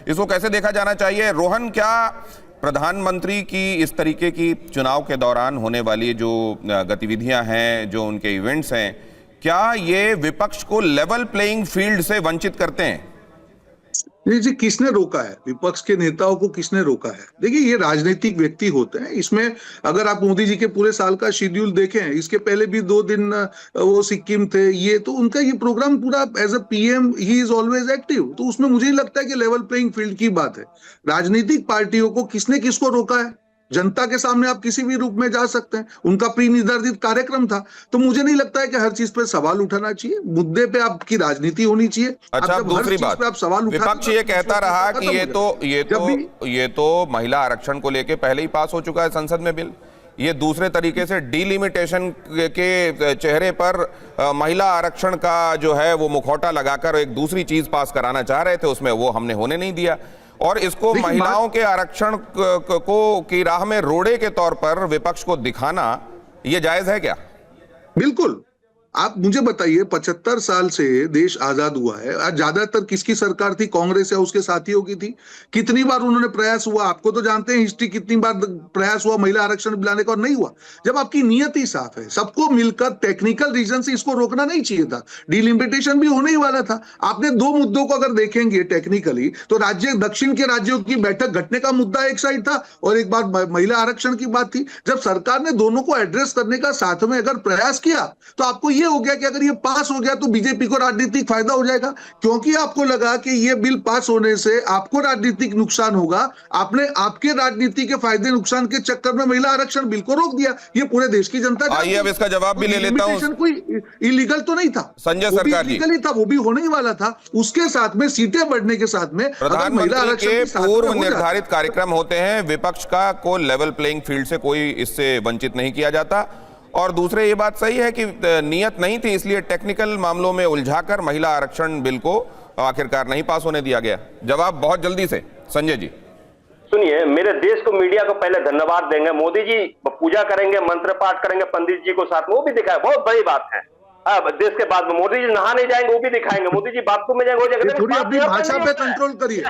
इसको कैसे देखा जाना चाहिए? रोहन, क्या प्रधानमंत्री की इस तरीके की चुनाव के दौरान होने वाली जो गतिविधियां हैं, जो उनके इवेंट्स हैं, क्या ये विपक्ष को लेवल प्लेइंग फील्ड से वंचित करते हैं? जी, किसने रोका है? विपक्ष के नेताओं को किसने रोका है? देखिए, ये राजनीतिक व्यक्ति होते हैं। इसमें अगर आप मोदी जी के पूरे साल का शेड्यूल देखें, इसके पहले भी 2 दिन वो सिक्किम थे, ये तो उनका ये प्रोग्राम पूरा as a PM he is always active. तो उसमें मुझे नहीं लगता है कि लेवल प्लेइंग फील्ड की बात है। राजनीतिक पार्टियों को किसने किसको रोका है? जनता के सामने आप किसी भी रूप में जा सकते हैं, उनका प्री निर्धारित कार्यक्रम था। तो मुझे नहीं लगता है कि हर चीज पे सवाल उठाना चाहिए। मुद्दे पे आपकी राजनीति होनी चाहिए। अच्छा, दूसरी बात, आप सवाल विपक्ष ये कहता रहा कि ये तो महिला आरक्षण को लेके पहले ही पास हो चुका है संसद में बिल। ये दूसरे तरीके से डिलिमिटेशन के चेहरे पर महिला आरक्षण का जो है वो मुखौटा लगाकर एक दूसरी चीज पास कराना चाह रहे थे, उसमें वो हमने होने नहीं दिया। और इसको महिलाओं के आरक्षण को की राह में रोड़े के तौर पर विपक्ष को दिखाना, ये जायज है क्या? बिल्कुल। आप मुझे बताइए, 75 साल से देश आजाद हुआ है। आज ज्यादातर किसकी सरकार थी? कांग्रेस या उसके साथियों की थी। कितनी बार उन्होंने प्रयास हुआ, आपको तो जानते हैं हिस्ट्री, कितनी बार प्रयास हुआ महिला आरक्षण दिलाने का और नहीं हुआ। जब आपकी नीयत ही साफ है, सबको मिलकर टेक्निकल रीजन से इसको रोकना नहीं चाहिए था। डिलिमिटेशन भी होने ही वाला था। आपने 2 मुद्दों को अगर देखेंगे टेक्निकली, तो राज्य दक्षिण के राज्यों की बैठक घटने का मुद्दा एक साइड था और एक बार महिला आरक्षण की बात थी। जब सरकार ने दोनों को एड्रेस करने का साथ में अगर प्रयास किया, तो आपको ये हो गया कि अगर ये पास हो गया तो बीजेपी को राजनीतिक फायदा हो जाएगा, क्योंकि आपको लगा कि ये बिल पास होने से आपको राजनीतिक नुकसान होगा। आपने आपके राजनीति के फायदे नुकसान के चक्कर में महिला आरक्षण बिल को रोक दिया। ये पूरे देश की जनता आइए अब इसका जवाब भी ले लेता हूं। कोई इलीगल तो नहीं था संजय सरकार जी, इलीगल ही था, वो भी होने ही वाला था। उसके साथ में सीटें बढ़ने के साथ में प्रधानमंत्री के पूर्व निर्धारित कार्यक्रम होते हैं, विपक्ष का को लेवल प्लेइंग फील्ड से कोई इससे वंचित नहीं किया जाता। और दूसरे, ये बात सही है कि नियत नहीं थी, इसलिए टेक्निकल मामलों में उलझाकर महिला आरक्षण बिल को आखिरकार नहीं पास होने दिया गया। जवाब बहुत जल्दी से संजय जी। सुनिए, मेरे देश को, मीडिया को पहले धन्यवाद देंगे। मोदी जी पूजा करेंगे, मंत्र पाठ करेंगे पंडित जी को साथ में, वो भी दिखाए, बहुत बड़ी बात है। देश के बाद में मोदी जी नहा नहीं जाएंगे, वो भी दिखाएंगे। मोदी जी बाथरूम में जाएंगे, हो जाएगा। थोड़ी अपनी भाषा पे कंट्रोल करिए।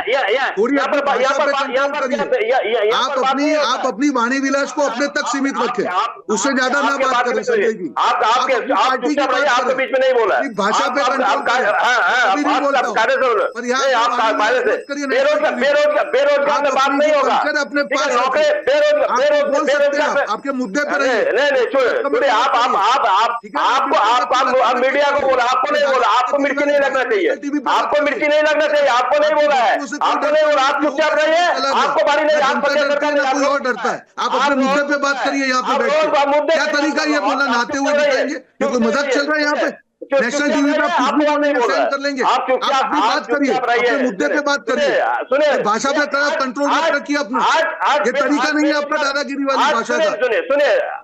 आप अपनी वाणी विलास को अपने तक सीमित रखें, उससे ज्यादा ना बात करें संजय जी। आपके बीच में नहीं बोला, भाषा पे बेरोजगार में बात नहीं होगा। अपने पास आपके मुद्दे पर आप मीडिया को बोला, आपको नहीं बोला। आपको मिर्ची नहीं लगना चाहिए, आपको मिर्ची नहीं लगना चाहिए, आपको नहीं बोला है, आपको नहीं बोला। आप चुपचाप रहिए, आपको बारी नहीं। आप कोई और डरता है, आप अपने मुद्दे पे बात करिए। यहाँ पे बैठ क्या तरीका ये बोला, नहाते हुए दिखाएंगे? क्योंकि मजाक चल रहा है यहाँ पे। नेशनल टीवी पे आप कुछ भी कर लेंगे। आप अपनी बात करिए, अपने मुद्दे पे बात करिए। सुनिए, भाषा पे कंट्रोल मत रखिए अपना। ये तरीका नहीं है आपका दादागिरी वाली भाषा का। सुनिए,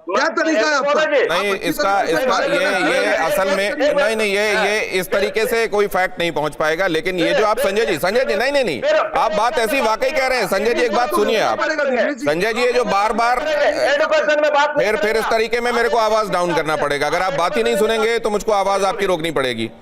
क्या तरीका है आपका? नहीं, इसका ये असल में नहीं, ये इस तरीके से कोई फैक्ट नहीं पहुंच पाएगा। लेकिन ये जो आप संजय जी नहीं, आप बात ऐसी वाकई कह रहे हैं। संजय जी, एक बात सुनिए आप। संजय जी, ये जो बार बार फिर इस तरीके में मेरे को आवाज डाउन करना पड़ेगा। अगर आप बात ही नहीं सुनेंगे तो मुझको आवाज आपकी रोकनी पड़ेगी।